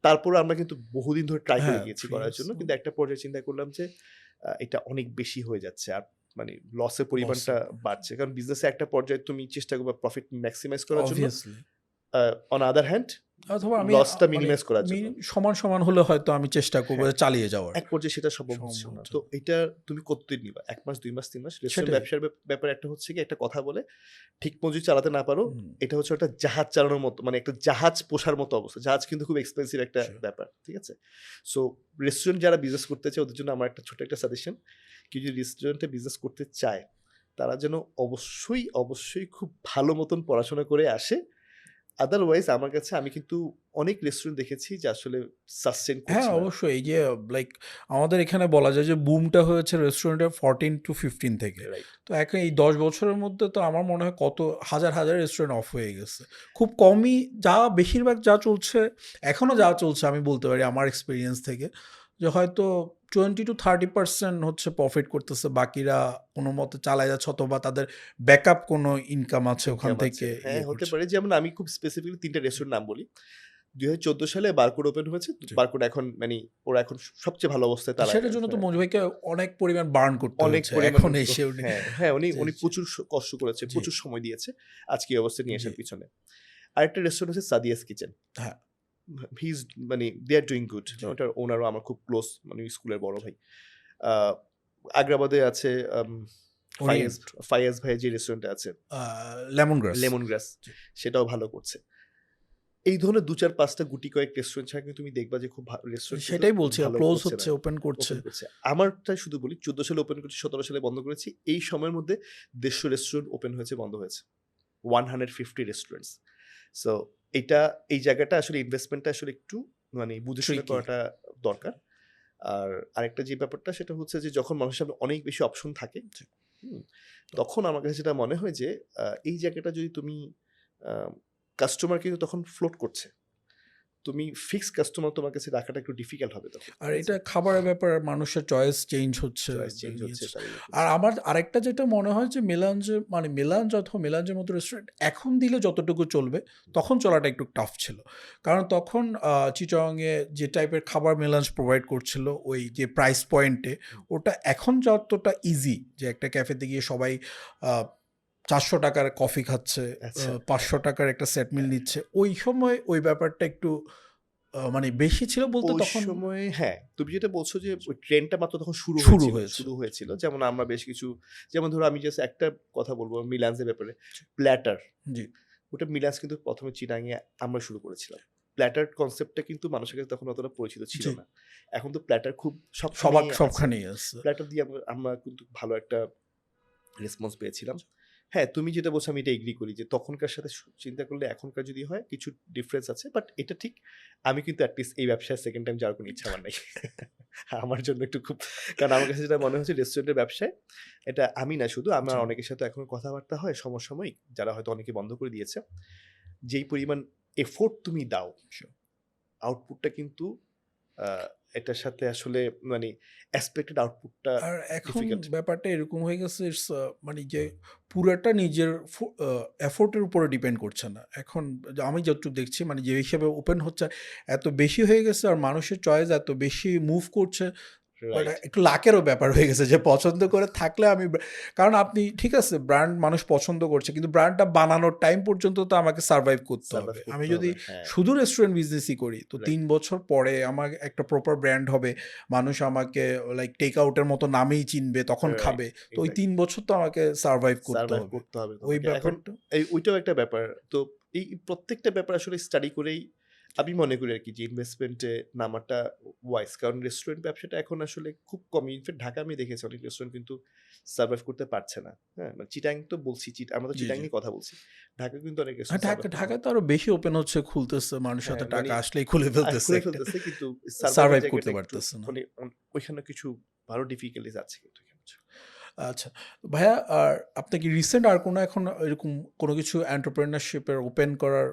তারপরে আমরা কিন্তু বহুদিন ধরে ট্রাই করে হ্যাঁ, গিয়েছি ফ্রি করার জন্য, কিন্তু একটা পর্যায়ে চিন্তা করলাম যে এটা অনেক বেশি হয়ে যাচ্ছে, আর মানে লসের পরিমাণটা লসের বাড়ছে, কারণ বিজনেসে একটা পর্যায়ে তুমি চেষ্টা করবে প্রফিট ম্যাক্সিমাইজ করার জন্য, অবভিয়াসলি। অন আদার হ্যান্ড অথবা আমি লসটা মানে মিনিমাইজ করার জন্য। সমান, সমান হলে হয়তো আমি চেষ্টা করব হ্যাঁ, যে চালিয়ে যাওয়ার। এক পর্যায়ে সেটা সম্ভব হচ্ছিল না। তো এটা তুমি কতদিন নিবা? ১ মাস, ২ মাস, ৩ মাস? রেস্টুরেন্ট সেটাই। ব্যবসার ব্যাপারে একটা হচ্ছে কি, একটা কথা বলে, ঠিক মতো যদি চালাতে না পারো, হুম, এটা হচ্ছে একটা জাহাজ চালানোর মতো, মানে একটা জাহাজ পোষার মতো অবস্থা। জাহাজ কিন্তু খুব এক্সপেন্সিভ একটা sure. ব্যাপার। ঠিক আছে? সো রেস্টুরেন্ট যারা বিজনেস করতে চায় ওদের জন্য আমার একটা ছোট একটা সাজেশন, কেউ যদি রেস্টুরেন্টে বিজনেস করতে চায়, তারা যেন অবশ্যই, অবশ্যই খুব ভালো মতন পড়াশোনা করে আসে। আদারওয়াইজ আমার কাছে, আমি কিন্তু অনেক রেস্টুরেন্ট দেখেছি যে আসলে সাস্টেইন হ্যাঁ, করছে না। অবশ্যই। এই যে লাইক আমাদের এখানে বলা যায় যে বুমটা হয়েছে রেস্টুরেন্টের 14 to 15 থেকে। রাইট। তো এখন এই 10 বছরের মধ্যে তো আমার মনে হয় কত হাজার, হাজার রেস্টুরেন্ট অফ হয়ে গেছে। খুব কমই বেশিরভাগ যা চলছে, এখনো যা চলছে আমি বলতে পারি আমার এক্সপেরিয়েন্স থেকে, যে হয়তো 20 to 30% হচ্ছে প্রফিট করতেছে। বাকিরা কোনোমতে চালায় যাচ্ছে অথবা তাদের ব্যাকআপ কোনো ইনকাম আছে ওখান ইনকাম আছে। থেকে হ্যাঁ, ইয়ে হতে করছে। পারে। যেমন আমি খুব স্পেসিফিকলি ৩ টা রেস্টুরেন্ট নাম বলি। ২০১৪ সালে বারকোড ওপেন হয়েছে। জি। বারকোড এখন মানে ওরা এখন সবচেয়ে ভালো অবস্থায়, তারা সেটার জন্য তো মঞ্জু ভাইকে অনেক পরিমাণ বার্ন করতে অনেক হয়েছে। পরিমাণ, এখন এসে উনি হ্যাঁ, হ্যাঁ, উনি জি, উনি জি, প্রচুর কষ্ট করেছে, জি, প্রচুর সময় দিয়েছে আজকে এই অবস্থায় নিয়ে জি। আসার পিছনে। আরেকটা রেস্টুরেন্ট হচ্ছে সাদিয়াস কিচেন। হ্যাঁ, হি ইজ, মানে দে আর ডুইং গুড। জি। ওটার ওনারও আমার খুব ক্লোজ, মানে স্কুলের বড় ভাই। আ আগ্রাবাদে আছে ফাইয়াজ, ওরিয়েন্ট, ফাইয়াজ ভাইয়ের যে রেস্টুরেন্টটা আছে, লেমন গ্রাস। লেমন গ্রাস, জি। সেটাও ভালো করছে। এই ধরনের ২-৪-৫ টা গুটি কয়েক রেস্টুরেন্ট ছাড়া কিন্তু তুমি দেখবা যে খুব রেস্টুরেন্ট কিন্তু সেটাই খুব বলছি, ভালো ক্লোজ করছে হচ্ছে, না। ওপেন করছে। ওপেন করছে। আমারটা শুধু বলি, ১৪ সালে ওপেন করেছি, ১৭ সালে বন্ধ করেছি। এই সময়ের মধ্যে ১৫০ রেস্টুরেন্ট ওপেন হয়েছে, বন্ধ হয়েছে। 150 রেস্টুরেন্টস। সো এইটা, এই জায়গাটা আসলে ইনভেস্টমেন্টটা আসলে একটু মানে বুঝে শুনে ট্রিকি। করাটা দরকার। আর আরেকটা যে ব্যাপারটা, সেটা হচ্ছে যে যখন মানুষের সামনে অনেক বেশি অপশন থাকে, জি। হুম? তখন আমার কাছে যেটা মনে হয় যে এই জায়গাটা যদি তুমি, আ কাস্টমার কিন্তু তখন ফ্লোট করছে। তুমি ফিক্সড কাস্টমার তোমার কাছে রাখাটা একটু ডিফিকাল্ট হবে তখন। আর ঠিক আছে? এটা খাবারের ব্যাপার, মানুষের চয়েস চেঞ্জ হচ্ছে। চয়েস চেঞ্জ হচ্ছে, তার ইয়ে আর করছে। আমার আরেকটা যেটা মনে হয় যে মেলাঞ্জ অথবা মেলাঞ্জের মতো রেস্টুরেন্ট এখন দিলে যতটুকু চলবে, তখন চলাটা একটু টাফ ছিল। কারণ তখন চিটাগংয়ে যে টাইপের খাবার মেলাঞ্জ প্রোভাইড করছিল ওই যে প্রাইস পয়েন্টে, হুম। ওটা এখন যতটা ইজি যে একটা ক্যাফেতে গিয়ে সবাই আ ৳৪০০ কফি খাচ্ছে, আচ্ছা, হ্যাঁ, ৳৫০০ একটা সেট মিল হ্যাঁ, নিচ্ছে। হ্যাঁ। ওই সময় ওই ব্যাপারটা একটু মানে বেশি ছিল বলতে ওই তখন সময়ে, হ্যাঁ, তুমি যেটা বলছো যে ওই ট্রেন্ডটা মাত্র তখন শুরু শুরু হয়েছিল, হয়েছে। শুরু হয়েছিল। যেমন আমরা বেশ কিছু, যেমন ধরো আমি জাস্ট একটা কথা বলব মিলান্সের ব্যাপারে। প্ল্যাটার, জি। ওটা মিলান্স কিন্তু ১ম এ চিটাগাং এ আমরা শুরু করেছিলাম। প্ল্যাটার কনসেপ্টটা কিন্তু মানুষের কাছে তখন অতটা পরিচিত ছিল জি। না। এখন তো প্ল্যাটার খুব সবখানেই আছে। সবখানেই আছে। প্ল্যাটার দিয়ে আমরা আমরা কিন্তু ভালো একটা রেসপন্স পেয়েছিলাম। হ্যাঁ, তুমি যেটা বলছো আমি এটা এগ্রি করি যে তখনকার সাথে চিন্তা করলে এখনকার যদি হয় কিছু ডিফারেন্স আছে। বাট এটা ঠিক, আমি কিন্তু এট লিস্ট এই ব্যবসায় সেকেন্ড টাইম যাওয়ার কোনো ইচ্ছা আমার নাই। আমার জন্য একটু খুব, কারণ আমার কাছে যেটা মনে হচ্ছে রেস্টুরেন্টের ব্যবসায়, এটা আমি না শুধু, আমার জি। অনেকের সাথে এখনো কথাবার্তা হয় সমসাময়িক, যারা হয়তো অনেকে বন্ধ করে দিয়েছে। যেই পরিমাণ এফোর্ট তুমি দাও, Sure. আউটপুটটা কিন্তু আ এটার সাথে আসলে মানে এক্সপেক্টেড আউটপুটটা আর এখন ডিফিকাল্ট। ব্যাপারটা এরকম হয়ে গেছে, ইটস মানে যে পুরাটা নিজের এফোর্ট এর উপরে ডিপেন্ড করছে না। এখন আমি যতটুকু দেখছি মানে যে হিসেবে ওপেন হচ্ছে এত বেশি হয়ে গেছে আর মানুষের চয়েস এত বেশি মুভ করছে, বাট রাইট। একটু লাকেরও ব্যাপার হয়ে গেছে যে পছন্দ করে থাকলে কারণ আপনি ঠিক আছে ব্র্যান্ড মানুষ পছন্দ করছে, কিন্তু ব্র্যান্ডটা বানানোর টাইম পর্যন্ত তো আমাকে সার্ভাইভ করতে সারভাইভ হবে। আমি করতে যদি হবে। হ্যাঁ, শুধু রেস্টুরেন্ট বিজনেসই করি তো রাইট। ৩ বছর পরে আমার একটা প্রপার ব্র্যান্ড হবে, মানুষ আমাকে লাইক টেক আউটের মতো নামেই চিনবে, তখন রাইট, খাবে। তো ওই এক্সাক্টলি। 3 বছর তো আমাকে সার্ভাইভ করতে সারভাইভ হবে। করতে হবে ওই তোমাকে। এখন ব্যাপারটা ওইটাও একটা ব্যাপার। তো এই প্রত্যেকটা ব্যাপার আসলে স্টাডি করেই আমি মনে করি আরকি যে ইনভেস্টমেন্টে নামাটা ওয়াইজ। কারণ রেস্টুরেন্ট ব্যবসাটা এখন আসলে খুব কমই। ইনফেক্ট ঢাকা আমি দেখেছি অনেক রেস্টুরেন্ট কিন্তু সারভাইভ করতে পারছে না। হ্যাঁ? মানে চিটাং তো বলছি, আমরা তো জি, চিটাং জি। নিয়ে কথা বলছি। ঢাকায় কিন্তু অনেক আর রেস্টুরেন্ট সারভাইভ করতে, ঢাকায় তো আরো বেশি ওপেন হচ্ছে, খুলতেছে, মানুষের হ্যাঁ, হাতে মানে টাকা আসলেই খুলে ফেলতেছে খুলে একটা। ফেলতেছে, কিন্তু সারভাইভ এর সার্ভাইভ জায়গাটা করতে একটু পারতেছে না। মানে ওইখানে কিছু ভালো ডিফিকাল্টিজ আছে কিন্তু এখানে। আচ্ছা। ভাইয়া আর আপনার কি রিসেন্ট আর কোনো এখন এরকম কোনো কিছু এন্টারপ্রেনারশিপ এর ওপেন করার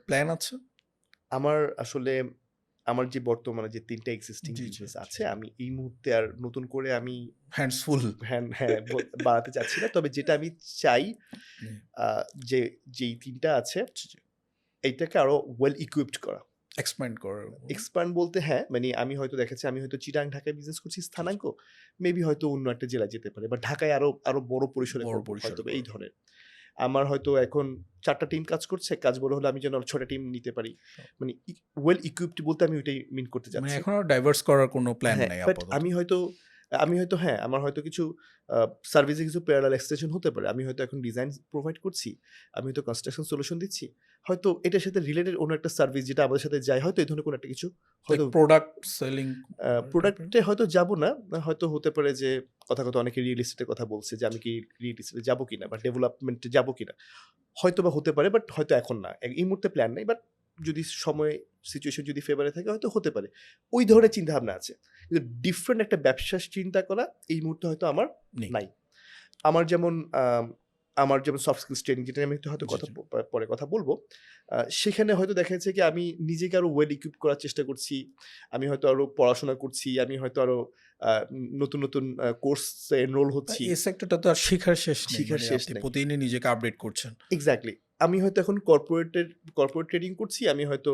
প্ল্যান আছে? আমার আসলে, আমার যে বর্তমানে যে ৩ টা এক্সিস্টিং জি, জি। বিজনেস আছে, আমি এই মুহূর্তে আর নতুন করে আমি হ্যান্ডস ফুল। হ্যাঁ, হ্যাঁ, বাড়াতে চাচ্ছি না। তবে যেটা আমি চাই, জি, আ যে যেই ৩ টা আছে, জি, জি। এইটাকে আরো ওয়েল ইকুইপড করা। এক্সপ্যান্ড করার এক্সপ্যান্ড বলতে হ্যাঁ, মানে আমি হয়তো দেখাচ্ছি আমি হয়তো চিটাং ঢাকায় বিজনেস করছি স্থানাঙ্ক, মেবি হয়তো অন্য একটা জেলায় যেতে পারে বা ঢাকায় আরো বড় পরিসরে বড় করবো পরিসরে হয়তো বা এই করবো। ধরনের। আমার হয়তো এখন 4টা টিম কাজ করছে, কাজ বড় হলে আমি যেন 6টা টিম নিতে পারি। মানে ওয়েল ইকুইপড বলতে আমি ওইটাই মিন করতে মানে চাচ্ছি। এখনো ডাইভার্স করার কোনো প্ল্যান হ্যাঁ, নাই বাট আপাতত। আমি হয়তো হ্যাঁ, আমার হয়তো কিছু সার্ভিসে কিছু প্যারালাল এক্সটেনশন হতে পারে। আমি হয়তো এখন ডিজাইন প্রোভাইড করছি। আমি হয়তো কনস্ট্রাকশন সলিউশন দিচ্ছি। হয়তো এটার সাথে রিলেটেড অন্য একটা সার্ভিস যেটা আমাদের সাথে যায়, হয়তো এই ধরনের কোনো একটা কিছু লাইক হয়তো প্রোডাক্ট সেলিং প্রোডাক্টে হয়তো যাব না। হয়তো হতে পারে যে কথা অনেকে রিয়েল এস্টেটের কথা বলছে যে আমি কি রিয়েল এস্টেটে যাবো কিনা বা ডেভেলপমেন্টে যাবো কিনা। হয়তোবা হতে পারে, বাট হয়তো এখন না। এই মুহূর্তে প্ল্যান নাই। বাট যদি সময় সিচুয়েশন যদি ফেভারে থাকে হয়তো হতে পারে। ওই ধরনের চিন্তাভাবনা আছে। কিন্তু ডিফারেন্ট একটা ব্যবসার চিন্তা করা এই মুহূর্তে হয়তো আমার নেই। নাই। আমার যেমন আমার যেমন সফট স্কিলস ট্রেনিং, যেটা আমি একটু হয়তো জি, কথা জি। পরে কথা বলব। সেখানে হয়তো দেখা যাচ্ছে কি আমি নিজেকে আরো ওয়েল ইকুইপ করার চেষ্টা করছি। আমি হয়তো আরো পড়াশোনা করছি। আমি হয়তো আরো নতুন কোর্সে এনরোল হচ্ছি। এই সেক্টরটা তো আর শিখার শেষ নেই। শিখার মানে শেষ আপনি নাই। প্রতিদিনই নিজেকে আপডেট করছেন। এক্সাক্টলি। আমি হয়তো এখন কর্পোরেট ট্রেডিং করছি। আমি হয়তো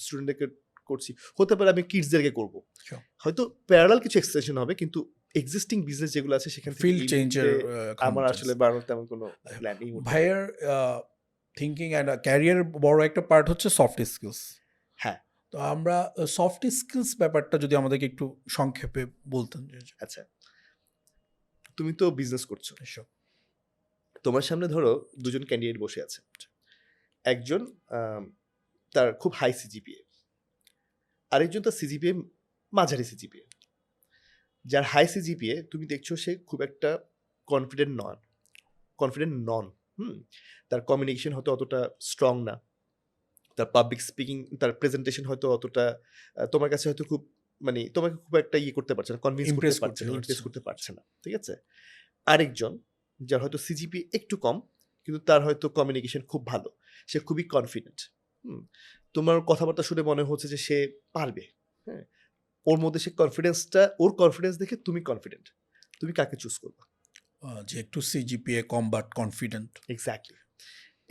স্টুডেন্টদেরকে করছি। হতে পারে আমি কিডসদেরকে করব। Sure. হয়তো প্যারালাল কিছু এক্সটেনশন হবে, কিন্তু এক্সিস্টিং বিজনেস যেগুলো আছে সেখান থেকে ফিল্ড এই চেঞ্জের মুহূর্তে এখন আমার আসলে বাড়ানোর তেমন কোনো প্ল্যান এই মুহূর্তে নেই। ভাইয়ার থিঙ্কিং অ্যান্ড ক্যারিয়ার বড় একটা পার্ট হচ্ছে সফট স্কিলস। হ্যাঁ, তো আমরা সফট স্কিলস ব্যাপারটা যদি আমাদেরকে একটু সংক্ষেপে বলতেন যে আচ্ছা। তুমি তো বিজনেস করছো। এসব। তোমার সামনে ধরো ২ জন ক্যান্ডিডেট বসে আছে। একজন তার খুব হাই সিজিপিএ। আরেকজন তার সিজিপিএ মাঝারি সিজিপিএ। যার হাই সিজিপিএ তুমি দেখছো সে খুব একটা কনফিডেন্ট নন। তার কমিউনিকেশন হয়তো অতটা স্ট্রং না। তার পাবলিক স্পিকিং, তার প্রেজেন্টেশন হয়তো অতটা তোমার কাছে হয়তো খুব মানে তোমাকে খুব একটা করতে পারছে না, কনভিন্স করতে ইমপ্রেস পারছে করতে না, পারছে ইমপ্রেস না। করতে পারছে না। ঠিক আছে? আরেকজন যার হয়তো সিজিপিএ একটু কম, কিন্তু তার হয়তো কমিউনিকেশন খুব ভালো। সে খুবই কনফিডেন্ট। তোমার কথাবার্তা শুনে মনে হচ্ছে যে সে পারবে। হ্যাঁ? ওর মধ্যে ওর কনফিডেন্স দেখে তুমি কনফিডেন্ট। তুমি কাকে চুজ করবা? যে একটু CGPA com but confident. Exactly.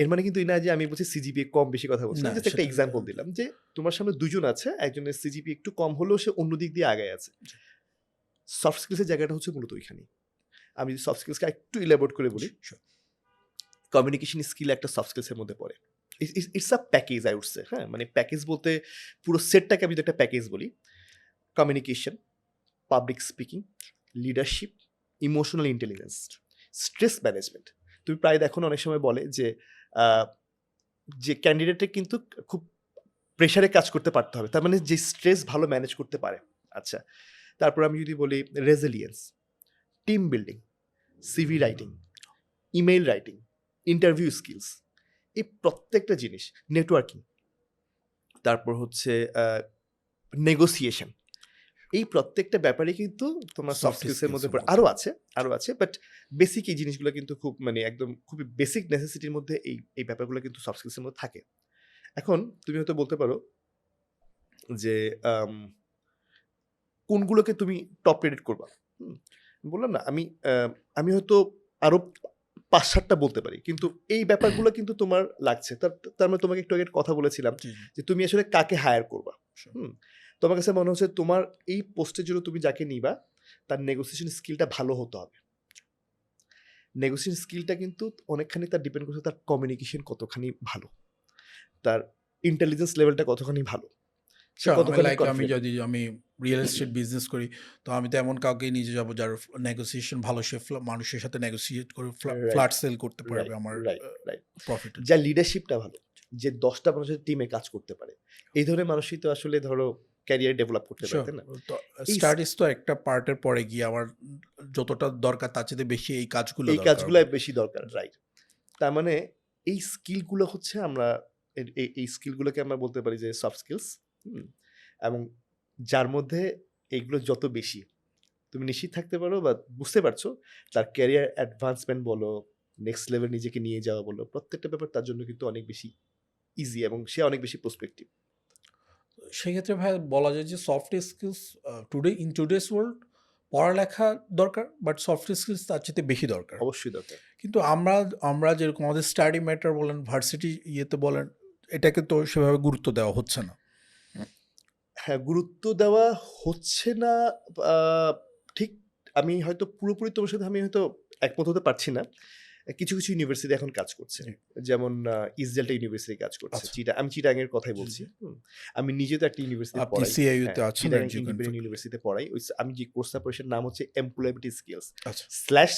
এর মানে কিন্তু এই না যে আমি বলছি সিজিপিএ কম বেশি কথা বলছি না। না, জাস্ট একটা সেটা এক্সাম্পল দিলাম যে তোমার সামনে ২ জন আছে। একজনের সিজিপিএ একটু কম হলেও সে অন্য দিক দিয়ে আগায় আছে। সফট স্কিলস এর জায়গাটা হচ্ছে মূলত ওইখানেই। আমি যদি সফট স্কিলসকে একটু ইলাবোরেট করে বলি, কমিউনিকেশন স্কিল একটা সফট স্কিলস এর মধ্যে পড়ে। It's a package I would say. হ্যাঁ? মানে প্যাকেজ বলতে পুরো সেটটাকে আমি যদি একটা প্যাকেজ বলি, communication, public speaking, leadership, emotional intelligence, stress management. তুমি প্রায় দেখো না অনেক সময় বলে যে ক্যান্ডিডেটের কিন্তু খুব প্রেশারে কাজ করতে পারতে হবে। তার মানে যে স্ট্রেস ভালো ম্যানেজ করতে পারে। আচ্ছা। তারপর আমি যদি বলি resilience, team building, CV writing, email writing, interview skills, এই প্রত্যেকটা জিনিস, নেটওয়ার্কিং, তারপর হচ্ছে নেগোসিয়েশন, এই প্রত্যেকটা ব্যাপারে কিন্তু তোমার সফট সফট স্কিলস এর মধ্যে স্কিলসের পড়ে। আরো আছে, বাট বেসিক এই জিনিসগুলো কিন্তু খুব মানে একদম খুবই বেসিক নেসেসিটির মধ্যে এই ব্যাপারগুলো কিন্তু সফট স্কিলস এর মধ্যে থাকে। এখন তুমি হয়তো বলতে পারো যে কোনগুলোকে তুমি টপ রেটেড করবা। বললাম না আমি হয়তো আরো ৫-৭টা বলতে পারি, কিন্তু এই ব্যাপারগুলো কিন্তু তোমার লাগছে। তার মানে তোমাকে একটু আগে কথা বলেছিলাম যে তুমি আসলে কাকে হায়ার করবা। তোমার কাছে মনে হচ্ছে তোমার এই পোস্টের জন্য তুমি যাকে নিবা তার নেগোসিয়েশন স্কিলটা ভালো হতে হবে। নেগোসিয়েশন স্কিলটা কিন্তু অনেকখানি তার ডিপেন্ড করছে তার কমিউনিকেশন কতখানি ভালো, তার ইন্টেলিজেন্স লেভেলটা কতখানি ভালো, সে কতখানি লাইক আমি কনফিডেন্ট। যদি আমি রিয়েল এস্টেট বিজনেস করি, তো আমি তো এমন কাউকে নিয়ে যাবো যার নেগোসিয়েশন ভালো, সে মানুষের সাথে নেগোসিয়েট করে রাইট, ফ্ল্যাট সেল করতে পারবে রাইট, আমার রাইট। প্রফিট। যার লিডারশিপটা ভালো, যে 10টা মানুষের টিমে কাজ করতে পারে, এই ধরনের মানুষই তো আসলে ধরো ক্যারিয়ার ডেভেলপ করতে পারে, তাই না? এই স্টাডিজ তো একটা পার্টের পরে গিয়ে আমার যতটা দরকার তার চেয়ে বেশি এই কাজগুলো এই দরকার কাজগুলো হবে। বেশি দরকার, রাইট। তার মানে এই স্কিলগুলো হচ্ছে আমরা এই স্কিলগুলোকে আমরা বলতে পারি যে সফট স্কিলস। এবং যার মধ্যে এইগুলো যত বেশি তুমি নিশ্চিত থাকতে পারো বা বুঝতে পারছো, তার ক্যারিয়ার অ্যাডভান্সমেন্ট বলো, নেক্সট লেভেল নিজেকে নিয়ে যাওয়া বলো, প্রত্যেকটা ব্যাপার তার জন্য কিন্তু অনেক বেশি ইজি এবং সে অনেক বেশি প্রসপেক্টিভ। সেক্ষেত্রে ভাই বলা যায় যে soft skills in today's world পড়ালেখা দরকার, বাট সফট স্কিলস তার চেয়ে বেশি দরকার। অবশ্যই দরকার। কিন্তু আমরা যেরকম আমাদের স্টাডি ম্যাটার বলেন, ভার্সিটি ইয়েতে বলেন, এটাকে তো সেভাবে গুরুত্ব দেওয়া হচ্ছে না। হ্যাঁ, গুরুত্ব দেওয়া হচ্ছে না আ ঠিক আমি হয়তো পুরোপুরি তোমার সাথে আমি হয়তো একমত হতে পারছি না। কিছু, কিছু ইউনিভার্সিটি এখন কাজ করছে। জি। যেমন ইস্ট ডেল্টা ইউনিভার্সিটি কাজ করছে। আচ্ছা। আমি চিটাগাং এর কথাই জি, বলছি। জি। আমি নিজে তো একটা ইউনিভার্সিটিতে আপনি পড়াই। সিআইইউতে হ্যাঁ, আছেন চিটাগাং এডুকেশন ইন্ডিপেন্ডেন্ট ইউনিভার্সিটিতে পড়াই। আমি যে কোর্সটা পড়ি সেটার নাম হচ্ছে এমপ্লয়াবিলিটি স্কিলস আচ্ছা। স্ল্যাশ